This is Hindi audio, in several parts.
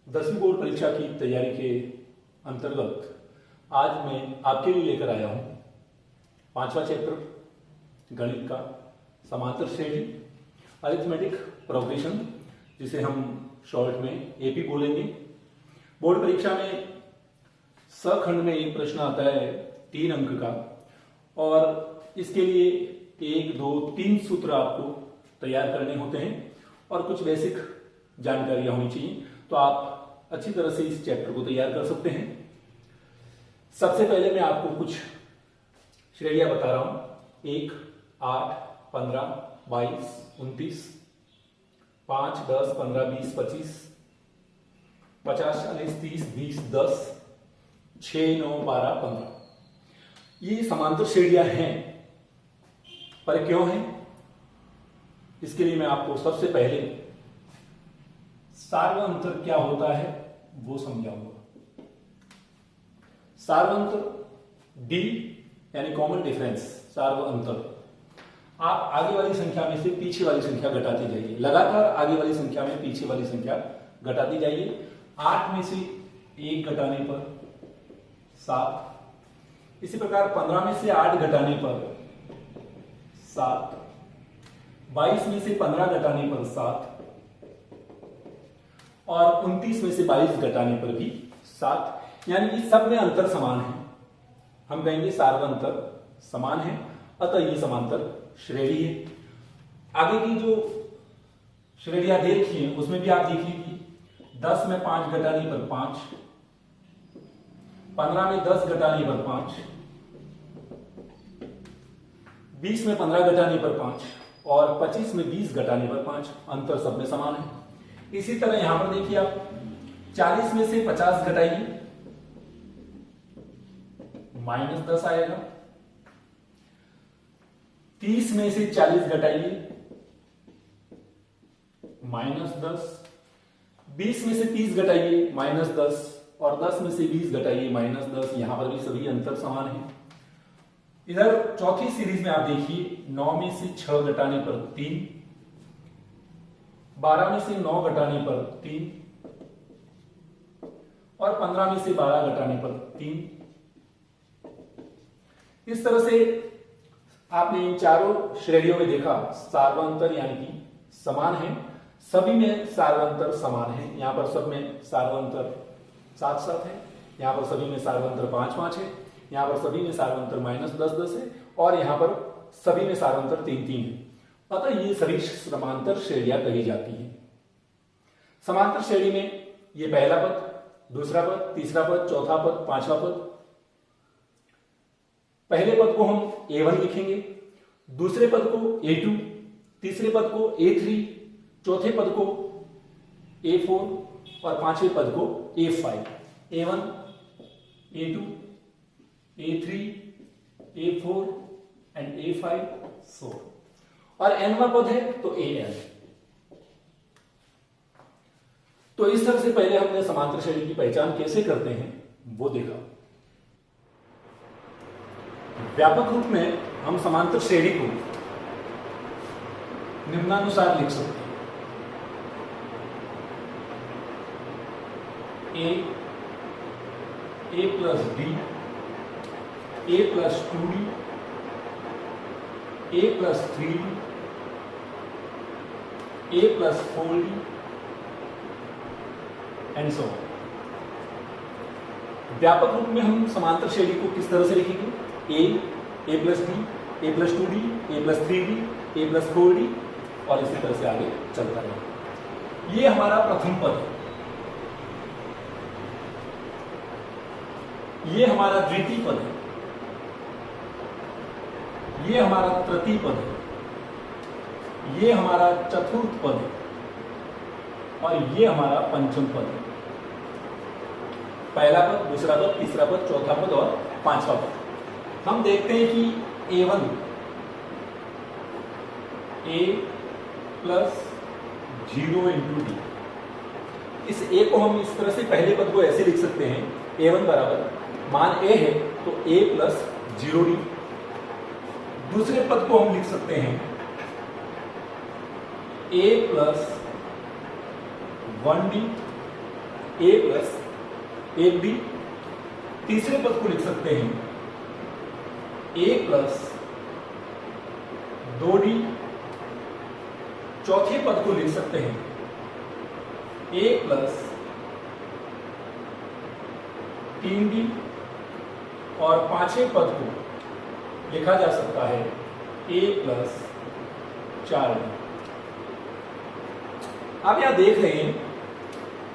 10वीं बोर्ड परीक्षा की तैयारी के अंतर्गत आज मैं आपके लिए लेकर आया हूं 5वां चैप्टर गणित का समांतर श्रेणी अरिथमेटिक प्रोग्रेशन, जिसे हम शॉर्ट में एपी बोलेंगे। बोर्ड परीक्षा में स खंड में एक प्रश्न आता है 3 अंक का, और इसके लिए 1, 2, 3 सूत्र आपको तैयार करने होते हैं और कुछ बेसिक जानकारियां होनी चाहिए, तो आप अच्छी तरह से इस चैप्टर को तैयार कर सकते हैं। सबसे पहले मैं आपको कुछ श्रेणियां बता रहा हूं। 1, 8, 15, 22, 29, 5, 10, 15, 20, 25, 50, 40, 30, 20, 10, 6, 9, 12, 15। ये समांतर श्रेणियां हैं, पर क्यों हैं इसके लिए मैं आपको सबसे पहले सार्वअंतर क्या होता है वो समझाऊंगा। सार्वअंतर डी यानी कॉमन डिफरेंस। सार्वअंतर आप आगे वाली संख्या में से पीछे वाली संख्या घटाते जाइए, लगातार आगे वाली संख्या में पीछे वाली संख्या घटाती जाइए। 8 में से 1 घटाने पर 7, इसी प्रकार 15 में से 8 घटाने पर 7, 22 में से 15 घटाने पर 7 और 29 में से 22 घटाने पर भी 7, यानी कि सब में अंतर समान है। हम कहेंगे सार्वअंतर समान है, अतः ये समांतर श्रेणी है। आगे की जो श्रेणियां देखी हैं उसमें भी आप देख लीजिए। 10 में 5 घटाने पर 5, 15 में 10 घटाने पर 5, 20 में 15 घटाने पर 5 और 25 में 20 घटाने पर 5, अंतर सब में समान है। इसी तरह यहां पर देखिए आप 40 में से 50 घटाइए, -10 आएगा। 30 में से 40 घटाइए, -10। 20 में से 30 घटाइए, -10 और 10 में से 20 घटाइए, -10। यहां पर भी सभी अंतर समान है। इधर चौथी सीरीज में आप देखिए 9 में से 6 घटाने पर 3, 12 में से 9 घटाने पर 3 और 15 में से 12 घटाने पर 3। इस तरह से आपने इन चारों श्रेणियों में देखा सार्वअंतर यानी कि समान है, सभी में सार्वअंतर समान है। यहां पर सब में सार्वअंतर 7-7 है, यहां पर सभी में सार्वअंतर 5-5 है, यहां पर सभी में सार्वअंतर -10-10 है और यहां पर सभी में सार्वअंतर 3-3 है। अतः ये सभी समांतर श्रेणियां कही जाती हैं। समांतर श्रेणी में ये पहला पद, दूसरा पद, तीसरा पद, चौथा पद, पांचवा पद। पहले पद को हम A1 लिखेंगे, दूसरे पद को A2, तीसरे पद को A3, चौथे पद को A4 और पांचवें पद को A5। A1, A2, A3, A4 and A5 so। और nवां पद है तो AN। तो इस तरह से पहले हमने समांतर श्रेणी की पहचान कैसे करते हैं वो देखा। व्यापक रूप में हम समांतर श्रेणी को निम्नानुसार लिख सकते हैं। A plus D, A plus 2D, A plus 3D, A plus 4D and so on. व्यापक रूप में हम समांतर श्रेणी को किस तरह से लिखेंगे? A plus D, A plus 2D, A plus 3D, A plus 4D और इसी तरह से आगे चलता रहेगा। ये हमारा प्रथम पद है, ये हमारा द्वितीय पद है, ये हमारा तृतीय पद है, ये हमारा चतुर्थ पद है और ये हमारा पंचम पद है। पहला पद, दूसरा पद, तीसरा पद, चौथा पद और पांचवा पद। हम देखते हैं कि A1 A plus 0 into D। इस A को हम इस तरह से पहले पद को ऐसे लिख सकते हैं, A1 बराबर मान A है तो A प्लस 0D। दूसरे पद को हम लिख सकते हैं A plus 1D A plus 1d। तीसरे पद को लिख सकते हैं ए प्लस 2d। चौथे पद को लिख सकते हैं ए प्लस 3d। और पांचवें पद को लिखा जा सकता है ए प्लस 4d। आप यहां देख रहे हैं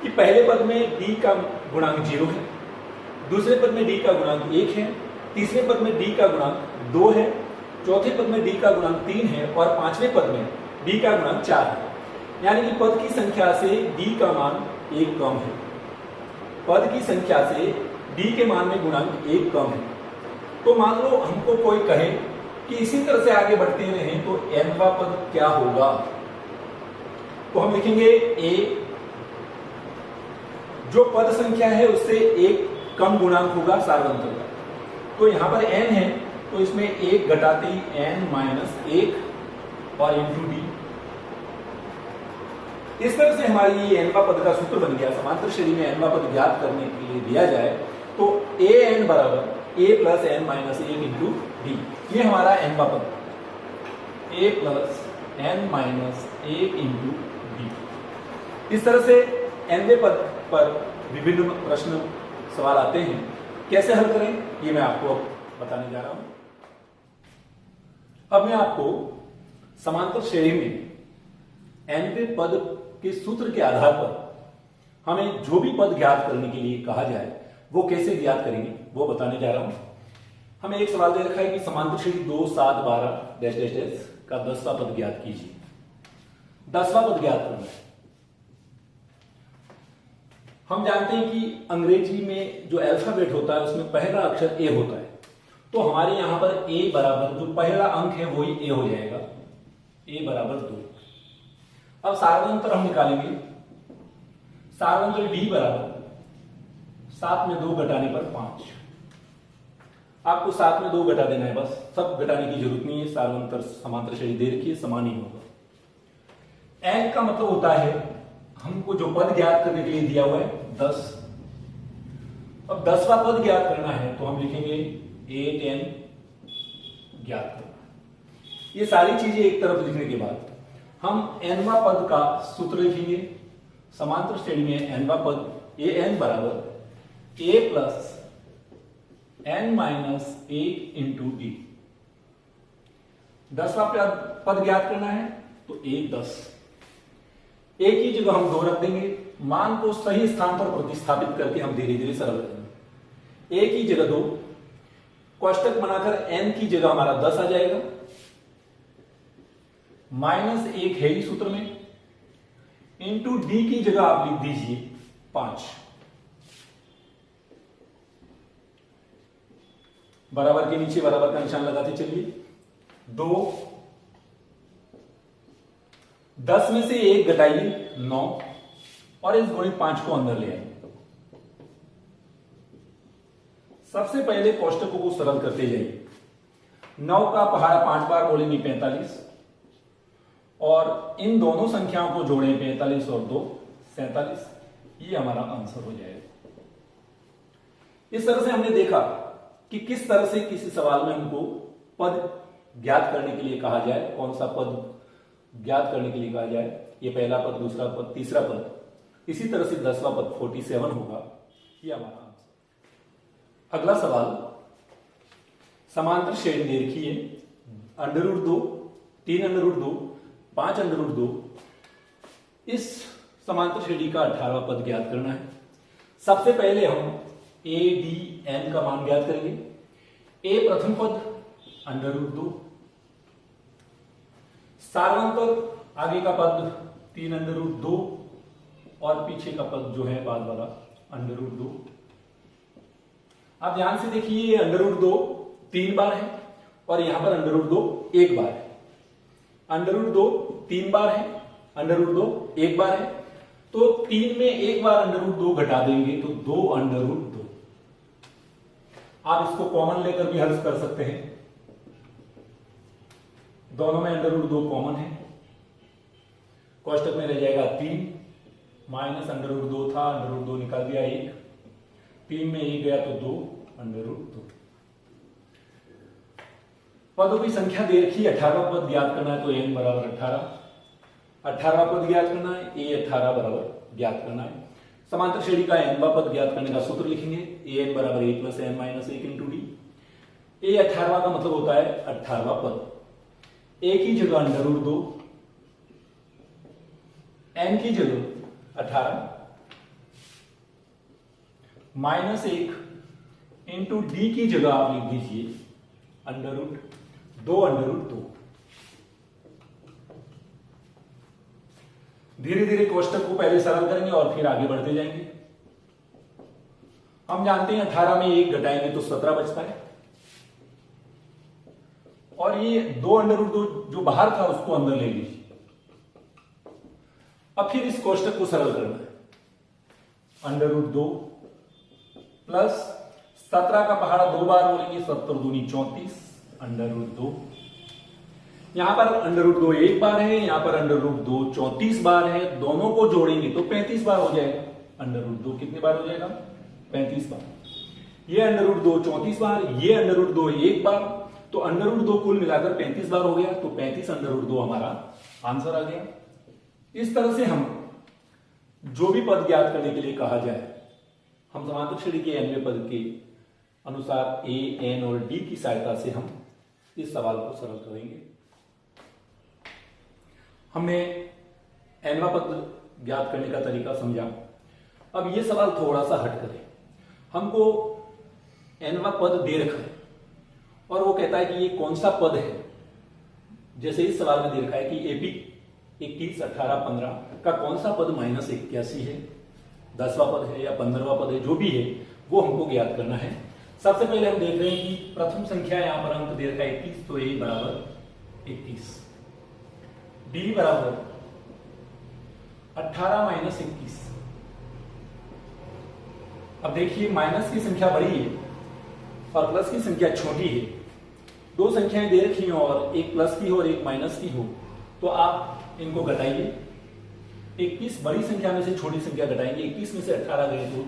कि पहले पद में d का गुणांक 0 है, दूसरे पद में d का गुणांक 1 है, तीसरे पद में d का गुणांक 2 है, चौथे पद में d का गुणांक 3 है और पांचवें पद में d का गुणांक 4 है। यानी कि पद की संख्या से d का मान 1 कम है। पद की संख्या से d के मान में गुणांक 1 कम है। तो मान लो हमको कोई कहे कि इसी तरह से आगे बढ़ते रहें तो nवां पद क्या होगा, तो हम लिखेंगे a, जो पद संख्या है उससे 1 कम गुणांक होगा सार्वंतर का। तो यहां पर n है तो इसमें 1 घटाते ही n माइनस 1 और इंटू डी। इस तरह से हमारी ये nवां पद का सूत्र बन गया। समांतर श्रेणी में nवां पद ज्ञात करने के लिए दिया जाए तो an बराबर a plus n minus 1 into D. ये हमारा nवां पद, a plus n minus 1 into D. इस तरह से nवें पद पर विभिन्न प्रश्न सवाल आते हैं। कैसे हल करें ये मैं आपको बताने जा रहा हूं। अब मैं आपको समांतर श्रेणी में nवें पद के सूत्र के आधार पर हमें जो भी पद ज्ञात करने के लिए कहा जाए वो कैसे ज्ञात करेंगे वो बताने जा रहा हूं। हमें एक सवाल दे रखा है कि समांतर श्रेणी 2, 7, 12 डैश डैश डैश का 10वां पद ज्ञात कीजिए। 10वां पद ज्ञात करना है। हम जानते हैं कि अंग्रेजी में जो अल्फाबेट होता है उसमें पहला अक्षर ए होता है। तो हमारे यहां पर ए बराबर जो पहला अंक है वही ए हो जाएगा, ए बराबर 2। अब सार्वंतर हम निकालेंगे। सार्वंतर डी बराबर 7 में 2 घटाने पर 5। आपको 7 में 2 घटा देना है, बस सब घटाने की जरूरत नहीं है। सार्वंतर समांतर श्रेणी दे रखी है, समान ही होगा। एन का मतलब होता है हमको जो पद ज्ञात करने के लिए दिया हुआ है 10। अब 10वां पद ज्ञात करना है तो हम लिखेंगे 8 n ज्ञात करना। ये सारी चीजें एक तरफ लिखने के बाद हम nवां पद का सूत्र लिखेंगे। समांतर श्रेणी में nवां पद ए एन बराबर A plus n minus 1 into D. 10वां पद ज्ञात करना है तो 1 10। एक ही जगह हम 2 रख देंगे। मान को सही स्थान पर प्रतिस्थापित करके हम धीरे धीरे सरल करेंगे। एक ही जगह 2, कोष्टक बनाकर n की जगह हमारा 10 आ जाएगा। माइनस 1 है ही सूत्र में, इंटू डी की जगह आप लिख दीजिए 5। बराबर के नीचे बराबर का निशान लगाते चलिए। 2, 10 में से 1 घटाइए 9 और इस गुणित 5 को अंदर ले आइए। सबसे पहले कोष्टकों को सरल करते जाइए। 9 का पहाड़ा 5 बार बोलेंगे 45 और इन दोनों संख्याओं को जोड़ें 45 और 2 47। ये हमारा आंसर हो जाएगा। इस तरह से हमने देखा कि किस तरह से किसी सवाल में हमको पद ज्ञात करने के लिए कहा जाए, कौन सा पद ज्ञात करने के लिए कहा जाए। ये पहला पद, दूसरा पद, तीसरा पद। इसी तरह से 10वां पद 47 होगा। ये हमारा आंसर। अगला सवाल समांतर श्रेणी दे रखी है √2, 3√2, 5√2। इस समांतर श्रेणी का 18वां पद ज्ञात करना है। सबसे पहले हम ए डी एन का मान ज्ञात करेंगे। ए प्रथम पद √2, सार्वंतर आगे का पद 3√2 और पीछे का पद जो है बाद वाला √2। आप ध्यान से देखिए ये √2 3 बार है और यहां पर √2 1 बार है। √2 3 बार है, √2 1 बार है। तो 3 में 1 बार √2 घटा देंगे तो 2 √2। आप इसको कॉमन लेकर भी हल कर सकते हैं। दोनों में √2 कॉमन है। कोष्टक में रह जाएगा 3 माइनस अंडर रूट 2 था, अंडर रूट 2 निकाल दिया 1, 3 में 1 गया तो 2 अंडर रूट 2। पदों की संख्या दे रखी, 18वां पद ज्ञात करना है तो n बराबर 18, 18वां पद ज्ञात करना है, a 18 बराबर ज्ञात करना है। समांतर श्रेणी का nवां पद ज्ञात करने का सूत्र लिखेंगे, an बराबर a plus n minus 1 into D. a 18वां का मतलब होता है 18वां पद, a की जगह अंडर रूट 2, n की जगह 18 माइनस 1 इंटू डी की जगह आप लिख दीजिए अंडर रूट 2 अंडर रूट 2। धीरे धीरे कोष्टक को पहले सरल करेंगे और फिर आगे बढ़ते जाएंगे। हम जानते हैं 18 में 1 घटाएंगे तो 17 बचता है, और ये 2 अंडर रूट 2 जो बाहर था उसको अंदर ले लीजिए। अब फिर इस कोष्टक को सरल करना है, अंडर रूट 2 प्लस 17 का पहाड़ा 2 बार बोलेंगे, 17 दूनी 34 अंडर रूट 2। यहां पर अंडर रूट 2 1 बार है, यहां पर अंडर रूट 2 34 बार है, दोनों को जोड़ेंगे तो 35 बार हो जाएगा। अंडर रूट 2 कितने बार हो जाएगा? 35 बार। ये अंडर रूट 2 34 बार, ये अंडर रूट 2 1 बार, तो अंडर रूट 2 कुल मिलाकर 35 बार हो गया, तो 35 अंडर रूट 2 हमारा आंसर आ गया। इस तरह से हम जो भी पद ज्ञात करने के लिए कहा जाए, हम समांतर श्रेणी के nवें पद के अनुसार a, n और d की सहायता से हम इस सवाल को सरल करेंगे। हमने nवां पद ज्ञात करने का तरीका समझा। अब ये सवाल थोड़ा सा हट करें, हमको nवां पद दे रखा है और वो कहता है कि ये कौन सा पद है। जैसे इस सवाल में दे रखा है कि एपी 21, 18, 15 का कौन सा पद -81 है, 10वां पद है या 15वां पद है, जो भी है वो हमको ज्ञात करना है। सबसे पहले हम देख रहे हैं कि प्रथम संख्या यहां पर अंक दे रखा है 21, तो a बराबर 21, d बराबर 18 माइनस 21। अब देखिए माइनस की संख्या बड़ी है और प्लस की संख्या छोटी है। दो संख्याएं दे रखी हो और एक प्लस की हो और एक माइनस की हो, तो आप इनको घटाइए। 21 बड़ी संख्या में से छोटी संख्या घटाएंगे, 21 में से 18 गए तो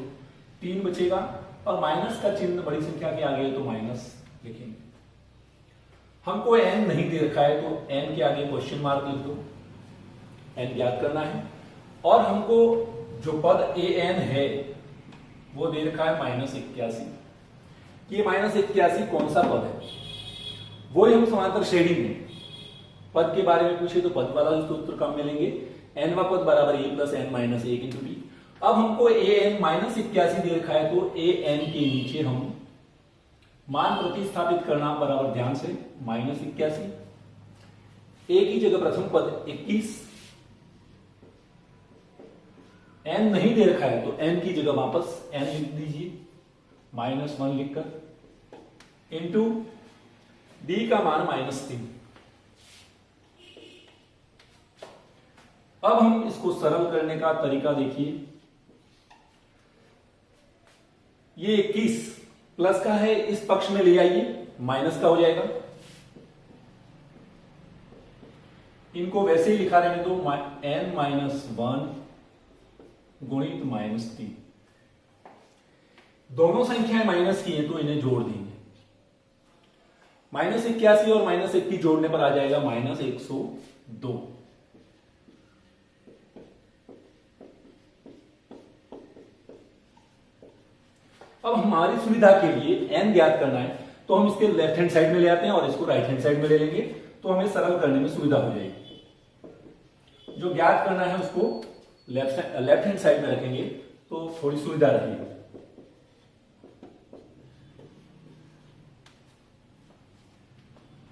3 बचेगा, और माइनस का चिन्ह बड़ी संख्या के आगे तो माइनस लिखेंगे। हमको n नहीं दे रखा है तो n के आगे क्वेश्चन मार्क लिख दो, n ज्ञात करना है। और हमको जो पद an है वो दे रखा है -81। ये -81 कौन सा पद है, वो हम समांतर श्रेणी में पद के बारे में पूछे तो पद वाला सूत्र कम मिलेंगे। nवां पद बराबर a plus n minus 1 into D. अब हमको an -81 दे रखा है तो an के नीचे हम मान प्रतिस्थापित करना, बराबर ध्यान से, -81। a की जगह प्रथम पद 21, n नहीं दे रखा है तो n की जगह वापस n लिख दीजिए, -1 लिखकर, इंटू d का मान -3। अब हम इसको सरल करने का तरीका देखिए। ये 21 प्लस का है, इस पक्ष में ले आइए, माइनस का हो जाएगा। इनको वैसे ही लिखा रहने दो, n-1 गुणित -3। दोनों संख्याएं माइनस की हैं तो इन्हें जोड़ देंगे। -81 और -1 जोड़ने पर आ जाएगा -102। अब हमारी सुविधा के लिए n ज्ञात करना है तो हम इसके लेफ्ट हैंड साइड में ले आते हैं और इसको राइट हैंड साइड में ले लेंगे, तो हमें सरल करने में सुविधा हो जाएगी। जो ज्ञात करना है उसको लेफ्ट हैंड साइड में रखेंगे तो थोड़ी सुविधा रहेगी।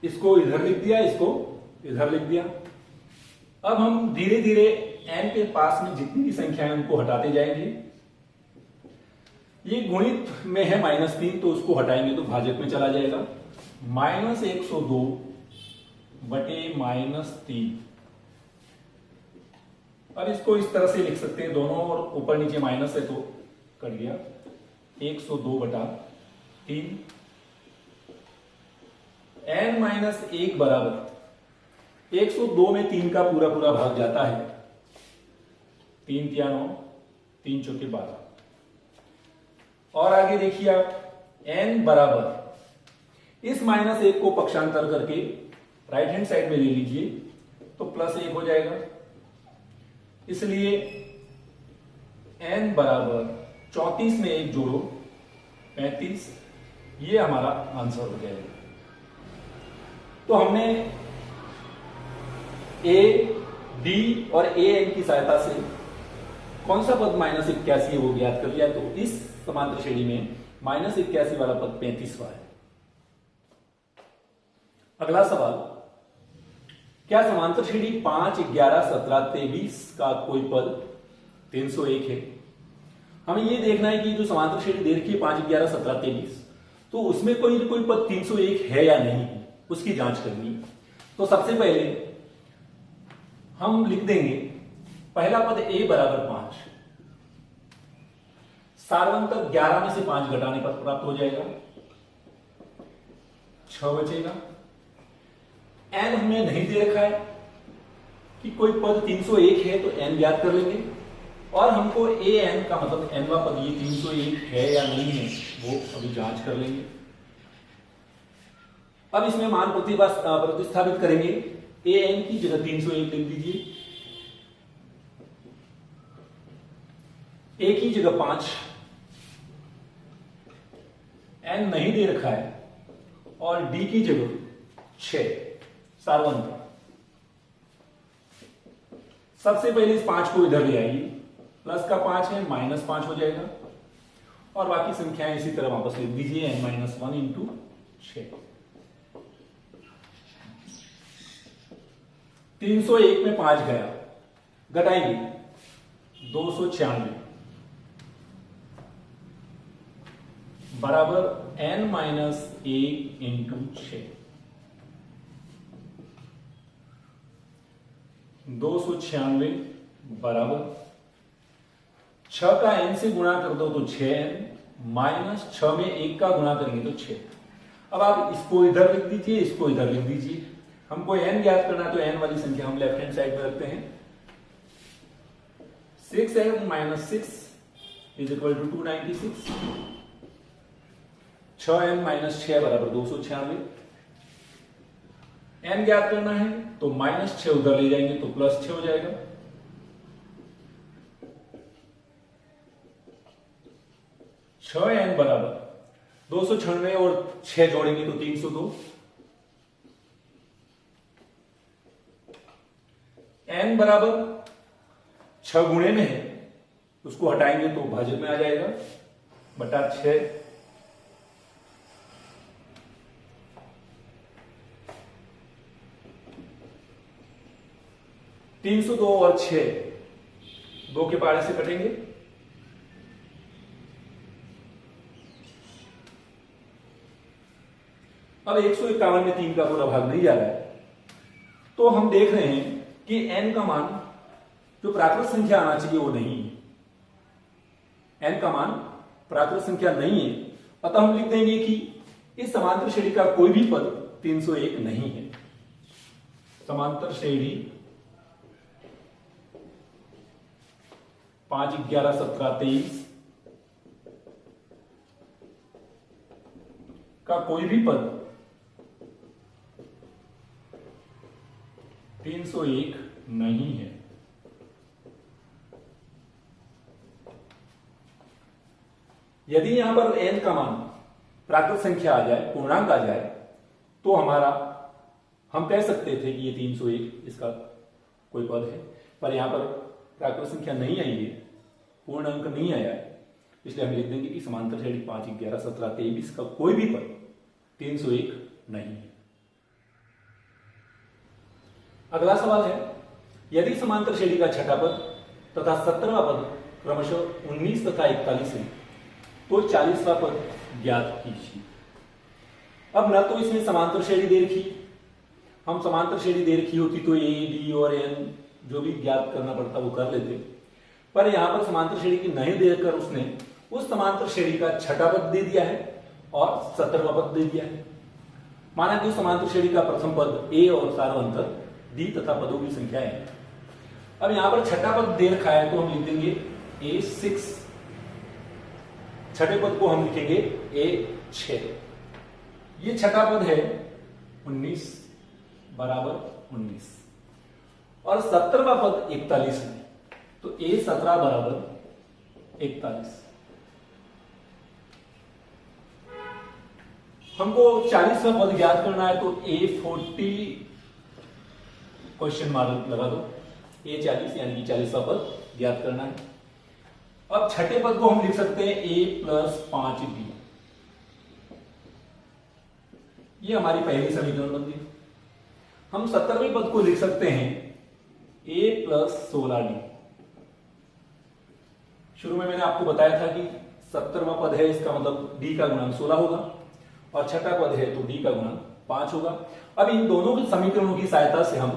इसको इधर लिख दिया, इसको इधर लिख दिया। अब हम धीरे धीरे n के पास में जितनी भी संख्या है उनको हटाते जाएंगे। ये गुणित में है -3 तो उसको हटाएंगे तो भाजक में चला जाएगा, -102 बटे -3। अब इसको इस तरह से लिख सकते हैं, दोनों और ऊपर नीचे माइनस है तो कट गया, 102 बटा 3। n-1 बराबर 102 में 3 का पूरा पूरा भाग जाता है, 3 × 9 3 चौके 12। और आगे देखिए आप n बराबर इस -1 को पक्षांतर करके राइट हैंड साइड में ले लीजिए तो +1 हो जाएगा। इसलिए n बराबर 34 में 1 जोड़ो 35, ये हमारा आंसर हो जाएगा। तो हमने a, d और an की सहायता से कौन सा पद -81 है वो ज्ञात कर लिया। तो इस समांतर श्रेणी में -81 वाला पद 35वां है। अगला सवाल, क्या समांतर श्रेणी 5, 11, 17, 23 का कोई पद 301 है। हमें यह देखना है कि जो समांतर श्रेणी दे रखी है 5, 11, 17, 23, तो उसमें कोई पद 301 है या नहीं, उसकी जांच करनी है। तो सबसे पहले हम लिख देंगे पहला पद a बराबर 5, सारवंतर 11 में से 5 घटाने पर प्राप्त हो जाएगा, 6 बचेगा। n हमें नहीं दे रखा है कि कोई पद 301 है तो n ज्ञात कर लेंगे, और हमको an का मतलब nवा पद ये 301 है या नहीं है वो अभी जांच कर लेंगे। अब इसमें मान प्रतिस्थापित करेंगे। an की जगह 301 लिख दीजिए, a की जगह 5, n नहीं दे रखा है, और d की जगह 6 सारवंतर। सबसे पहले इस 5 को इधर ले आइए, प्लस का 5 है -5 हो जाएगा, और बाकी संख्याएं इसी तरह वापस लिख दीजिए n-1 इंटू 6। 301 में 5 गया, घटाएंगे 296 बराबर n-1 इंटू 6। 296 बराबर 6 का n से गुणा कर दो तो 6n, -6 में 1 का गुणा करेंगे तो 6। अब आप इसको इधर लिख दीजिए, इसको इधर लिख दीजिए। हमको n ज्ञात करना है तो n वाली संख्या हम लेफ्ट हैंड साइड में रखते हैं। 6n - 6 = 296, 6n - 6 बराबर 296। n ज्ञात करना है तो -6 उधर ले जाएंगे तो +6 हो जाएगा। n बराबर 296 और 6 जोड़ेंगे तो 302। n बराबर 6 गुणे में है, उसको हटाएंगे तो भाजक में आ जाएगा, बटा 6। तीन 302 और 6 2 के पारे से कटेंगे, अब 151 में 3 का पूरा भाग नहीं जा रहा है, तो हम देख रहे हैं कि n का मान जो प्राकृत संख्या आना चाहिए वो नहीं है। n का मान प्राकृत संख्या नहीं है, अतः हम लिख देंगे कि इस समांतर श्रेणी का कोई भी पद 301 नहीं है। समांतर श्रेणी 5, 11, 17, 23 का कोई भी पद 301 नहीं है। यदि यहां पर n का मान प्राकृत संख्या आ जाए, पूर्णांक आ जाए, तो हम कह सकते थे कि ये 301 इसका कोई पद है, पर यहां पर प्राकृत संख्या नहीं आई है, पूर्ण अंक नहीं आया है, इसलिए हम लिख देंगे कि समांतर श्रेणी 5, 11, 17, 23 का कोई भी पद 301 नहीं है। अगला सवाल है, यदि समांतर श्रेणी का छठा पद तथा 17वां पद क्रमशः 19 तथा 41 है, तो 40वां पद ज्ञात कीजिए। अब न तो इसमें समांतर श्रेणी दे रखी, हम समांतर श्रेणी दे रखी होती तो a, d और n जो भी ज्ञात करना पड़ता वो कर लेते, पर यहां पर समांतर श्रेणी की नहीं देकर उसने उस समांतर श्रेणी का छठा पद दे दिया है और 17वां पद दे दिया है। माना कि उस समांतर श्रेणी का प्रथम पद a और सारवंतर d तथा पदों की संख्या है। अब यहां पर छठा पद दे रखा है तो हम लिख देंगे A6, छठे पद को हम लिखेंगे A6। ये छठा पद है 19 बराबर 19 और 17वां पद 41 है, तो A17 बराबर 41। हमको 40वां पद ज्ञात करना है, तो A40 क्वेश्चन मार्क लगा दो, A40 यानी कि 40वां पद ज्ञात करना है। अब छठे पद को हम लिख सकते हैं A+5B, ये हमारी पहली समीकरण बन गई। हम 70वें पद को लिख सकते हैं A+16D। शुरू में मैंने आपको बताया था कि 70वां पद है, इसका मतलब D का गुणांक 16 होगा और छठा पद है तो D का गुणांक 5 होगा। अब इन दोनों के समीकरणों की सहायता से हम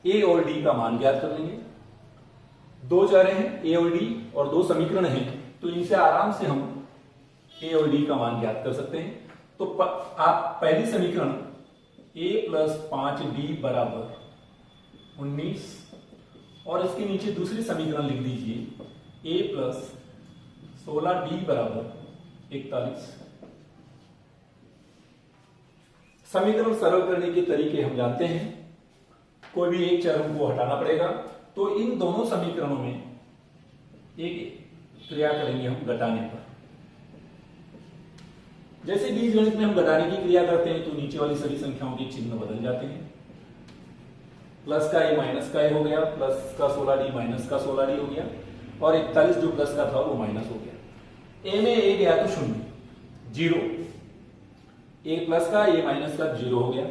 A और D का मान ज्ञात कर लेंगे। दो चर हैं A और D और दो समीकरण हैं, तो इनसे आराम से हम A और D का मान ज्ञात कर सकते हैं। तो आप पहली समीकरण A+5D बराबर 19 और इसके नीचे दूसरी समीकरण लिख दीजिए A+16D बराबर 41। समीकरण सरल करने के तरीके हम जानते हैं। कोई भी एक चर को हटाना पड़ेगा, तो इन दोनों समीकरणों में एक क्रिया करेंगे हम घटाने पर। जैसे बीजगणित में हम घटाने की क्रिया करते हैं तो नीचे वाली सभी संख्याओं के चिन्ह बदल जाते हैं। प्लस का ए माइनस का ए हो गया, प्लस का 16D माइनस का 16D हो गया और 41 जो प्लस का था वो माइनस हो गया। ए में ए गया तो 0, 0, ए प्लस का ए माइनस का 0 हो गया।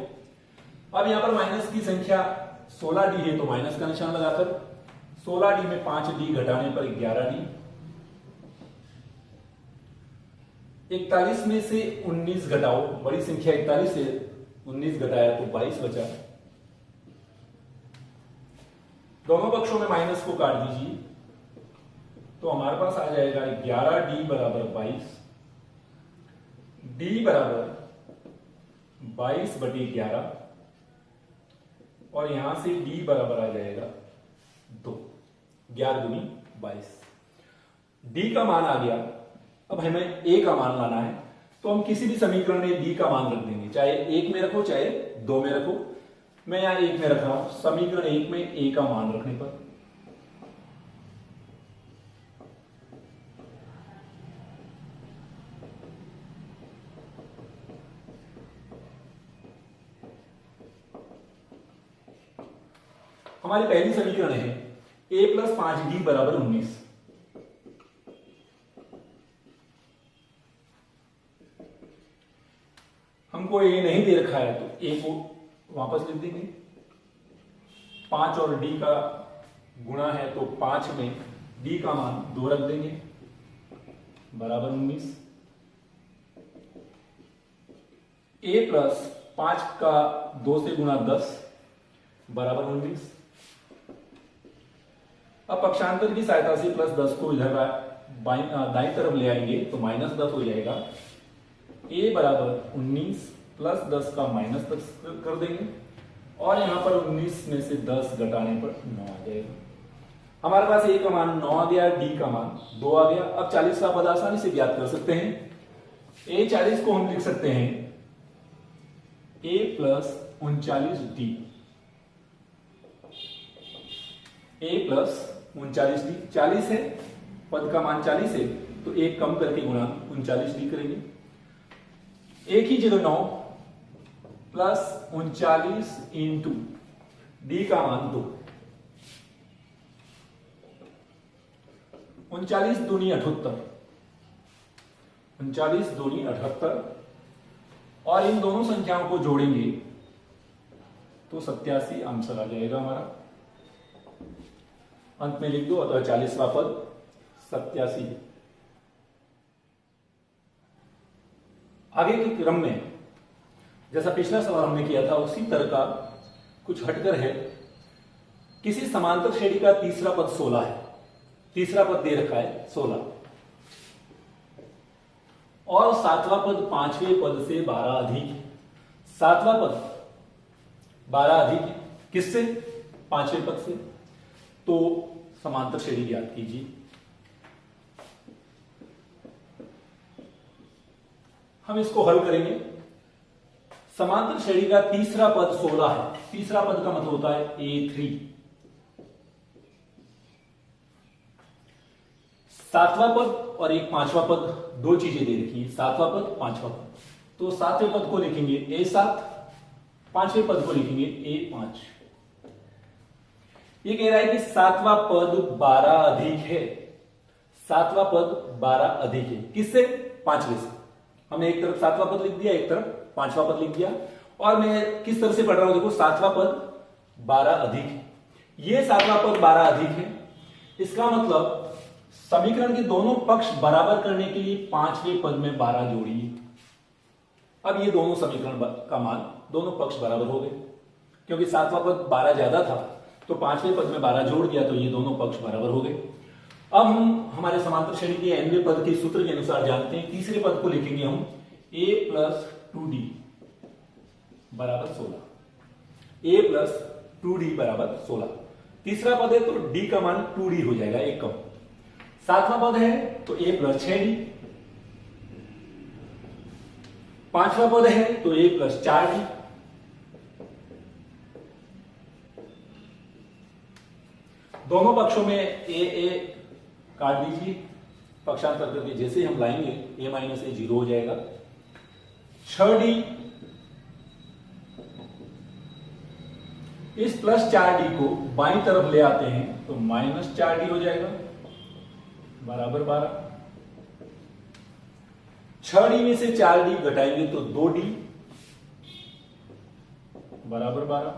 अब यहां पर माइनस की संख्या 16D है तो माइनस का निशान लगाकर 16D में 5D घटाने पर 11D। 41 में से 19 घटाओ, बड़ी संख्या 41 से 19 घटाया तो 22 बचा। दोनों पक्षों में माइनस को काट दीजिए तो हमारे पास आ जाएगा 11D बराबर 22, D बराबर 22/11 और यहां से D बराबर आ जाएगा 2, 11 दूनी 22। D का मान आ गया। अब हमें A का मान लाना है, तो हम किसी भी समीकरण में D का मान रख देंगे, चाहे 1 में रखो चाहे 2 में रखो। मैं यहां 1 में रख रहा हूं। समीकरण 1 में A का मान रखने पर हमारी पहली समीकरण है A+5D बराबर 19। हमको A नहीं दे रखा है तो A को वापस लिख देंगे। 5 और D का गुणा है तो 5 में D का मान 2 रख देंगे बराबर 19। A+5 का 2 से गुणा 10 बराबर 19। अब पक्षांतर की सहायता से +10 को इधर दाईं तरफ ले आएंगे तो -10 हो जाएगा। A बराबर 19 + 10 का -10 कर देंगे और यहां पर 19 में से 10 घटाने पर 9 आ जाएगा। हमारे पास A का मान 9 आ गया, D का मान 2 आ गया। अब 40 का पद आसानी से ज्ञात कर सकते हैं। A40 को हम लिख सकते हैं A+39D, A+39D। 40 है, पद का मान 40 है तो 1 कम करके गुणा 39D करेंगे। एक ही जगह 9 +39 इंटू D का मान 2, 39 दूनी 78, 39 दूनी 78 और इन दोनों संख्याओं को जोड़ेंगे तो 87 आंसर आ जाएगा हमारा। अंत में लिख दो, अतः 40वां पद 87। आगे के क्रम में जैसा पिछला सवाल हमने किया था उसी तरह का कुछ हटकर है। किसी समांतर श्रेणी का तीसरा पद 16 है, तीसरा पद दे रखा है 16 और सातवां पद पांचवें पद से 12 अधिक है। सातवां पद 12 अधिक है किससे? पांचवें पद से। तो समांतर श्रेणी ज्ञात कीजिए। हम इसको हल करेंगे। समांतर श्रेणी का तीसरा पद 16 है। तीसरा पद का मतलब होता है A3। सातवां पद और एक पांचवा पद, दो चीजें दे रखी है, सातवां पद पांचवा पद। तो सातवें पद को लिखेंगे A7, पांचवें पद को लिखेंगे A5। ये कह रहा है कि सातवां पद 12 अधिक है। सातवां पद 12 अधिक है किससे? पांचवें से। हमने एक तरफ सातवां पद लिख दिया, एक तरफ पांचवा पद लिख दिया। और मैं किस तरह से पढ़ रहा हूं, देखो सातवां पद 12 अधिक है, ये सातवां पद 12 अधिक है। इसका मतलब समीकरण के दोनों पक्ष बराबर करने के लिए पांचवें पद में 12 जोड़िए। अब ये दोनों समीकरण का मान, दोनों पक्ष बराबर हो गए, क्योंकि सातवां पद 12 ज्यादा था तो पांचवें पद में 12 जोड़ दिया तो ये दोनों पक्ष बराबर हो गए। अब हम हमारे समांतर श्रेणी के nवें पद के सूत्र के अनुसार जानते हैं, तीसरे पद को लिखेंगे हम a + 2d = 16। a + 2d = 16। तीसरा पद है तो d का मान 2d हो जाएगा, एक कम। सातवां पद है तो a + 6d। पांचवा पद है तो a + 4d। दोनों पक्षों में a काट दीजिए, पक्षांतर करके जैसे हम लाएंगे a - a 0 हो जाएगा। 6d, इस +4d को बाईं तरफ ले आते हैं तो -4d हो जाएगा बराबर 12। 6d में से 4d घटाएंगे तो 2d बराबर 12।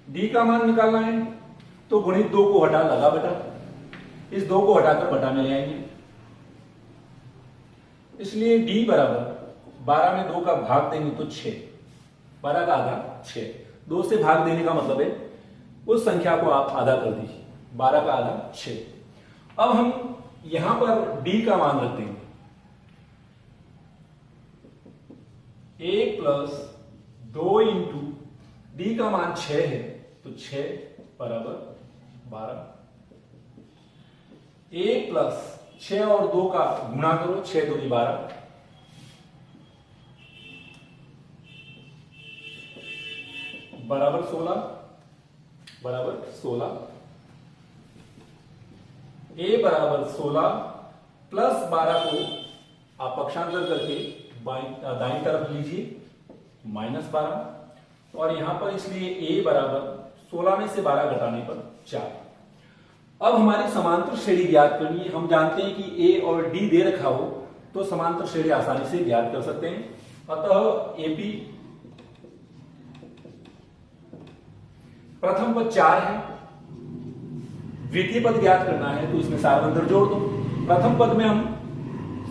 d का मान निकालना है तो गुणित 2 को हटा लगा बटा, इस 2 को हटाकर बटा में ले आएंगे, इसलिए d बराबर 12 में 2 का भाग देंगे तो 6, 12 का आधा 6। 2 से भाग देने का मतलब है उस संख्या को आप आधा कर दीजिए, 12 का आधा 6। अब हम यहां पर d का मान रख देंगे, 1 + 2 × d का मान 6 है तो 6 बराबर 12। 1 + 6 और 2 का गुणा करो, 6 दूनी 12, बराबर 16, बराबर 16। a बराबर 16 + 12 को आप पक्षांतर करके दाईं तरफ लीजिए -12, और यहां पर इसलिए a बराबर 16 में से 12 घटाने पर 4। अब हमारी समांतर श्रेणी ज्ञात करनी है। हम जानते हैं कि a और d दे रखा हो तो समांतर श्रेणी आसानी से ज्ञात कर सकते हैं। अतः AP प्रथम पद 4 है, द्वितीय पद ज्ञात करना है तो इसमें सारवंतर जोड़ दो। प्रथम पद में हम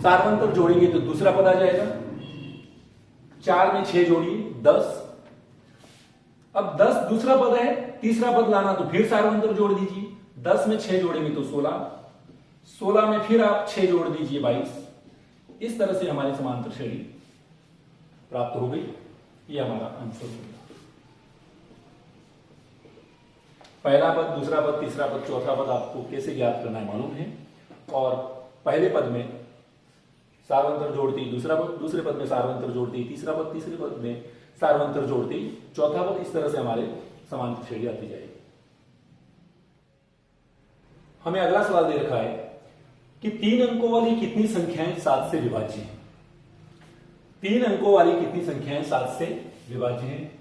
सारवंतर जोड़ेंगे तो दूसरा पद आ जाएगा, 4 में 6 जोड़िए 10। अब 10 दूसरा पद है, तीसरा पद लाना तो फिर सारवंतर जोड़ दीजिए, 10 में 6 जोड़ेंगे तो 16, 16 में फिर आप 6 जोड़ दीजिए 22। इस तरह से हमारी समांतर श्रेणी प्राप्त हो गई। ये हमारा आंसर होगा। पहला पद, दूसरा पद, तीसरा पद, चौथा पद आपको कैसे ज्ञात करना है मालूम है। और पहले पद में सारवंतर जोड़ते ही दूसरा पद, दूसरे पद में सारवंतर जोड़ते ही तीसरा पद, तीसरे पद में सारवंतर जोड़ते ही चौथा पद, इस तरह से हमारे समांतर श्रेणी आती जाएगी। हमें अगला सवाल दे रखा है कि 3 अंकों वाली कितनी संख्याएं 7 से विभाज्य हैं। 3 अंकों वाली कितनी संख्याएं 7 से विभाज्य हैं।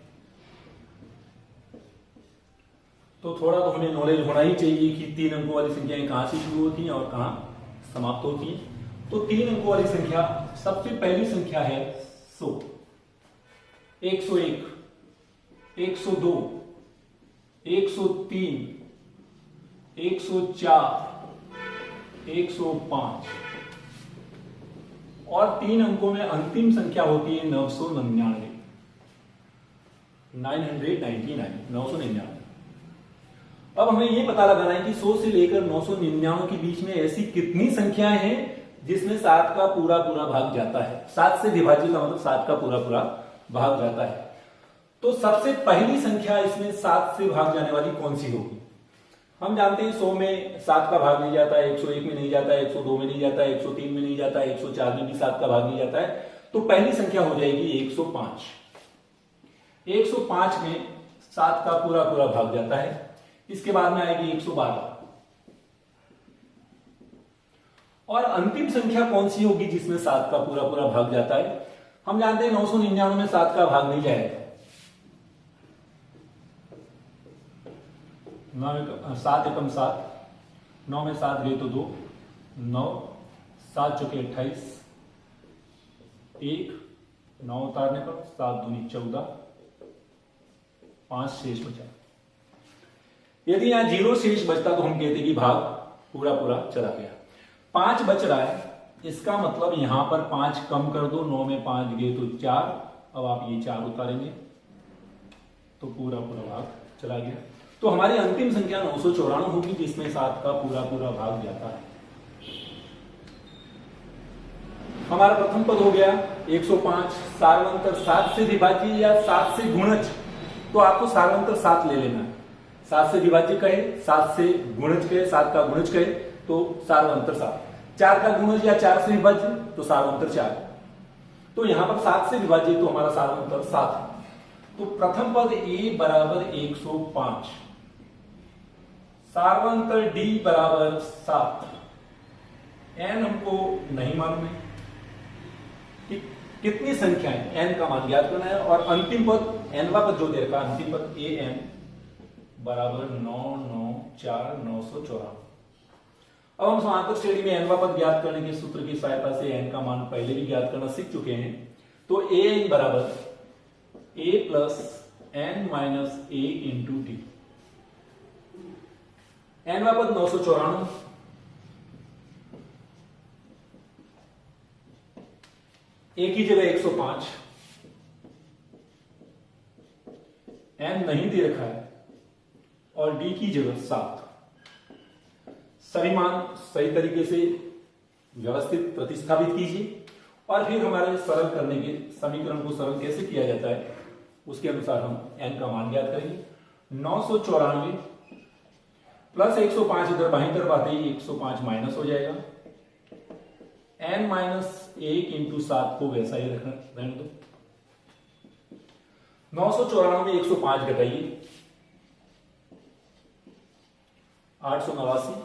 तो थोड़ा तो हमें नॉलेज होना ही चाहिए कि 3 अंकों वाली संख्याएं कहां से शुरू होती हैं और कहां समाप्त होती हैं। तो 3 अंकों वाली संख्या, सबसे पहली संख्या है 100, 101, 102, 103, 104, 105 और 3 अंकों में अंतिम संख्या होती है 999, 999। अब हमें यह पता लगाना है कि 100 से लेकर 999 के बीच में ऐसी कितनी संख्याएं हैं जिसमें 7 का पूरा भाग जाता है। 7 से विभाज्य का मतलब 7 का पूरा भाग जाता है। तो सबसे पहली संख्या इसमें 7 से भाग जाने वाली कौन सी होगी? हम जानते हैं 100 में 7 का भाग नहीं जाता है, 101 में नहीं जाता है, 102 में नहीं जाता है, 103 में नहीं जाता है, 104 में भी 7 का भाग नहीं जाता है। तो पहली संख्या हो जाएगी 105। 105 में 7 का पूरा पूरा भाग जाता है। इसके बाद में आएगी 112। और अंतिम संख्या कौन सी होगी जिसमें 7 का पूरा पूरा भाग जाता है? हम जानते हैं 999 में 7 का भाग नहीं जाएगा। 7 एकम 7, 9 में 7 गए तो 2, 9, 7 चौके 28, 1, 9 उतारने पर 7 दूनी 14, 5 शेष बचा। यदि यहां 0 शेष बचता तो हम कहते कि भाग पूरा पूरा चला गया। 5 बच रहा है, इसका मतलब यहां पर 5 कम कर दो, 9 में 5 गए तो 4, अब आप ये 4 उतारेंगे तो पूरा पूरा भाग चला गया। तो हमारी अंतिम संख्या 994 होगी जिसमें 7 का पूरा पूरा भाग जाता है। हमारा प्रथम पद हो गया 105। सार्वंतर 7 से विभाज्य या 7 से गुणज, तो आपको सार्वंतर 7 ले लेना है। 7 से विभाज्य कहे, 7 से गुणज कहे, 7 का गुणज कहे तो सार्वंतर 7। 4 का गुणज या 4 से विभाज्य तो सार्वंतर 4। तो यहां पर 7 से विभाज्य तो हमारा सार्वंतर 7 है। तो प्रथम पद a बराबर 105, सार्वंतर d बराबर 7, n हमको नहीं मालूम है कि कितनी संख्याएं, n का मान ज्ञात करना है। और अंतिम पद nवा पद जो दे रखा है, अंतिम पद an बराबर 994 994। अब हम समांतर श्रेणी में nवा पद ज्ञात करने के सूत्र की सहायता से n का मान पहले भी ज्ञात करना सीख चुके हैं। तो an बराबर a plus n minus a into D. nवा पद 994, a की जगह 105, n नहीं दे रखा है और d की जगह 7। सभी मान सही तरीके से व्यवस्थित प्रतिस्थापित कीजिए और फिर हमारे सरल करने के समीकरण को सरल कैसे किया जाता है उसके अनुसार हम n का मान ज्ञात करेंगे। 994 प्लस 105 इधर बाईं तरफ आते ही 105 माइनस हो जाएगा। n माइनस 1 इंटू 7 को वैसा ही रहने दो। 994 में 105 घटाइए, 889।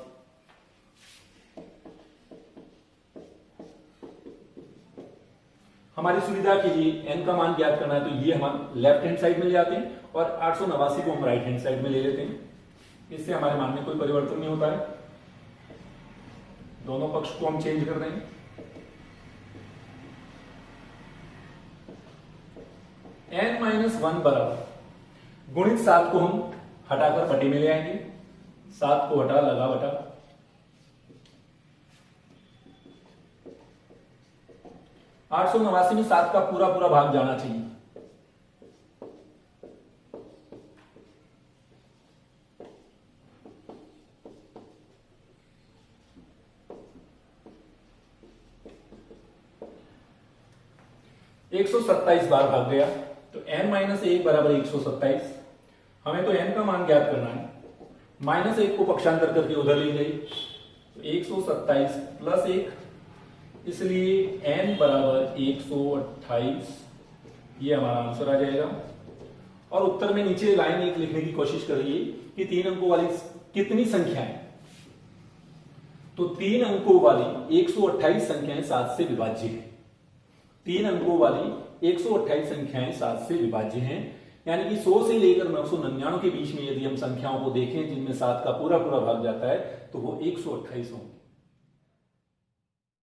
हमारी सुविधा के लिए n का मान ज्ञात करना है तो ये हम लेफ्ट हैंड साइड में ले आते हैं और 889 को हम राइट हैंड साइड में ले लेते हैं। इससे हमारे मान में कोई परिवर्तन नहीं होता है। दोनों पक्ष को हम चेंज कर देंगे। n माइनस 1 बराबर गुणित 7 को हम हटाकर बटे में ले आएंगे। 7 को हटा, लगा बटा, 889 में 7 का पूरा पूरा भाग जाना चाहिए। एक 127 बार भाग गया तो n माइनस 1 बराबर 127। हमें तो n का मान ज्ञात करना है। माइनस 1 को पक्षांतर करके उधर ले जाइए तो 127 प्लस 1, इसलिए n बराबर 128। ये हमारा आंसर आ जाएगा। और उत्तर में नीचे लाइन एक लिखने की कोशिश करिए कि 3 अंकों वाली कितनी संख्याएं, तो 3 अंकों वाली 128 संख्याएं 7 से विभाज्य है। 3 अंकों वाली 128 संख्याएं 7 से विभाज्य हैं। यानी कि 100 से लेकर 999 के बीच में यदि हम संख्याओं को देखें जिनमें 7 का पूरा पूरा भाग जाता है तो वो 128 होंगे।